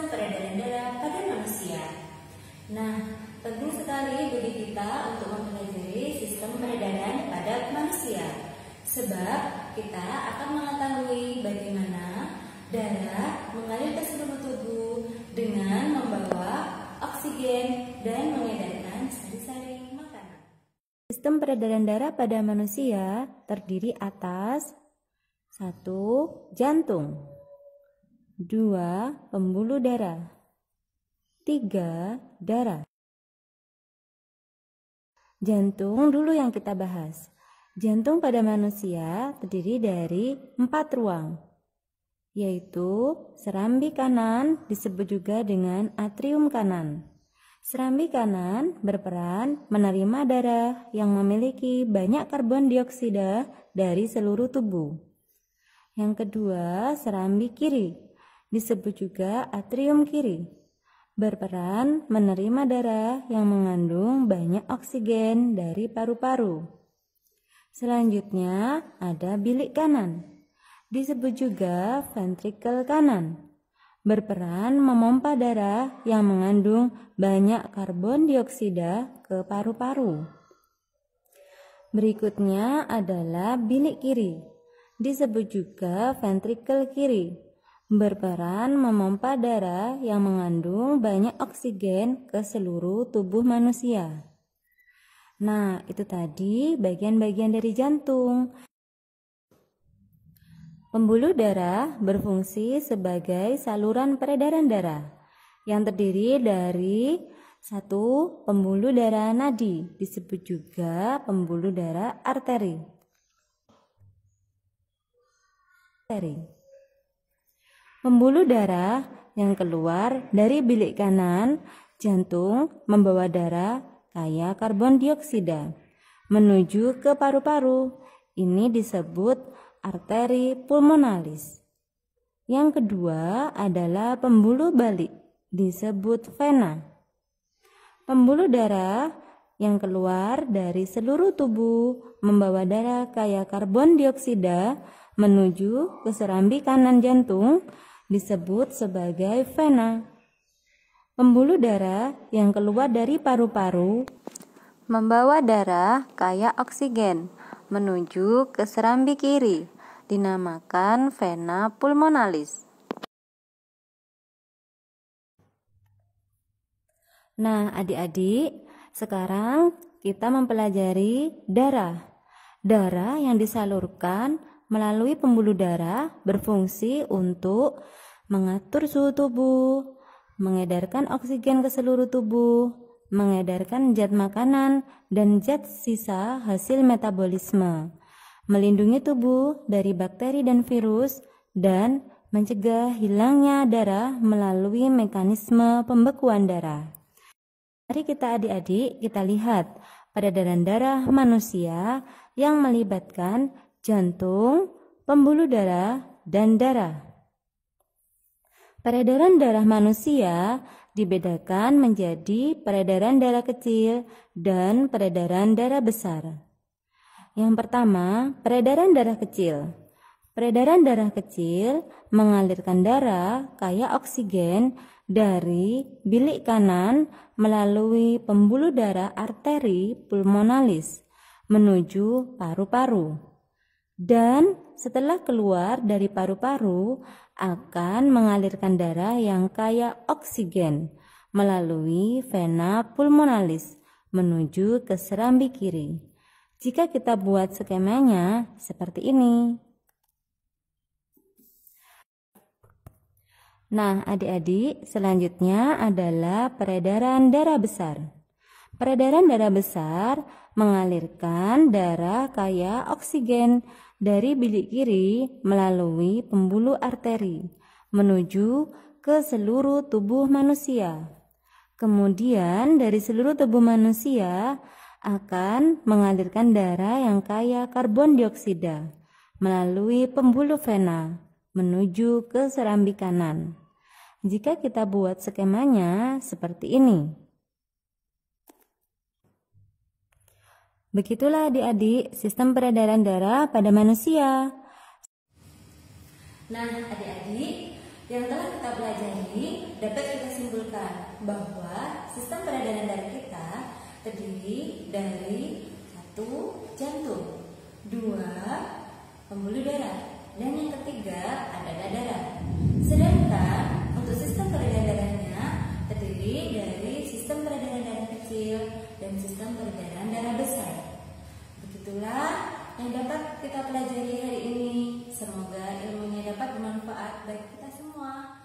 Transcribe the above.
sistem peredaran darah pada manusia. Nah, penting sekali bagi kita untuk mempelajari sistem peredaran pada manusia, sebab kita akan mengetahui bagaimana darah mengalir ke seluruh tubuh dengan membawa oksigen dan mengedarkan sari-sari makanan. Sistem peredaran darah pada manusia terdiri atas 1. Jantung, 2. Pembuluh darah, 3. Darah. Jantung dulu yang kita bahas. Jantung pada manusia terdiri dari 4 ruang, yaitu serambi kanan disebut juga dengan atrium kanan. Serambi kanan berperan menerima darah yang memiliki banyak karbon dioksida dari seluruh tubuh. Yang kedua, serambi kiri, disebut juga atrium kiri, berperan menerima darah yang mengandung banyak oksigen dari paru-paru. Selanjutnya ada bilik kanan, disebut juga ventrikel kanan, berperan memompa darah yang mengandung banyak karbon dioksida ke paru-paru. Berikutnya adalah bilik kiri, disebut juga ventrikel kiri, berperan memompa darah yang mengandung banyak oksigen ke seluruh tubuh manusia. Nah, itu tadi bagian-bagian dari jantung. Pembuluh darah berfungsi sebagai saluran peredaran darah yang terdiri dari 1. Pembuluh darah nadi, disebut juga pembuluh darah arteri. Pembuluh darah yang keluar dari bilik kanan jantung membawa darah kaya karbon dioksida menuju ke paru-paru. Ini disebut arteri pulmonalis. Yang kedua adalah pembuluh balik, disebut vena. Pembuluh darah yang keluar dari seluruh tubuh membawa darah kaya karbon dioksida menuju ke serambi kanan jantung disebut sebagai vena. Pembuluh darah yang keluar dari paru-paru membawa darah kaya oksigen menuju ke serambi kiri, dinamakan vena pulmonalis. Nah, adik-adik, sekarang kita mempelajari darah. Darah yang disalurkan melalui pembuluh darah berfungsi untuk mengatur suhu tubuh, mengedarkan oksigen ke seluruh tubuh, mengedarkan zat makanan dan zat sisa hasil metabolisme, melindungi tubuh dari bakteri dan virus, dan mencegah hilangnya darah melalui mekanisme pembekuan darah. Mari kita adik-adik kita lihat peredaran darah manusia yang melibatkan jantung, pembuluh darah, dan darah. Peredaran darah manusia dibedakan menjadi peredaran darah kecil dan peredaran darah besar. Yang pertama, peredaran darah kecil. Peredaran darah kecil mengalirkan darah kaya oksigen dari bilik kanan melalui pembuluh darah arteri pulmonalis menuju paru-paru. Dan setelah keluar dari paru-paru akan mengalirkan darah yang kaya oksigen melalui vena pulmonalis menuju ke serambi kiri. Jika kita buat skemanya seperti ini. Nah, adik-adik, selanjutnya adalah peredaran darah besar. Peredaran darah besar mengalirkan darah kaya oksigen dari bilik kiri melalui pembuluh arteri menuju ke seluruh tubuh manusia. Kemudian dari seluruh tubuh manusia akan mengalirkan darah yang kaya karbon dioksida melalui pembuluh vena menuju ke serambi kanan. Jika kita buat skemanya seperti ini. Begitulah adik-adik sistem peredaran darah pada manusia. Nah, adik-adik, yang telah kita pelajari pelajari dapat kita simpulkan bahwa sistem peredaran darah kita terdiri dari 1. Jantung, 2. Pembuluh darah, dan yang ketiga adalah darah. Sedangkan untuk sistem peredaran darahnya terdiri dari sistem peredaran darah kecil dan sistem peredaran darah besar. Begitulah yang dapat kita pelajari hari ini. Semoga ilmunya dapat bermanfaat bagi kita semua.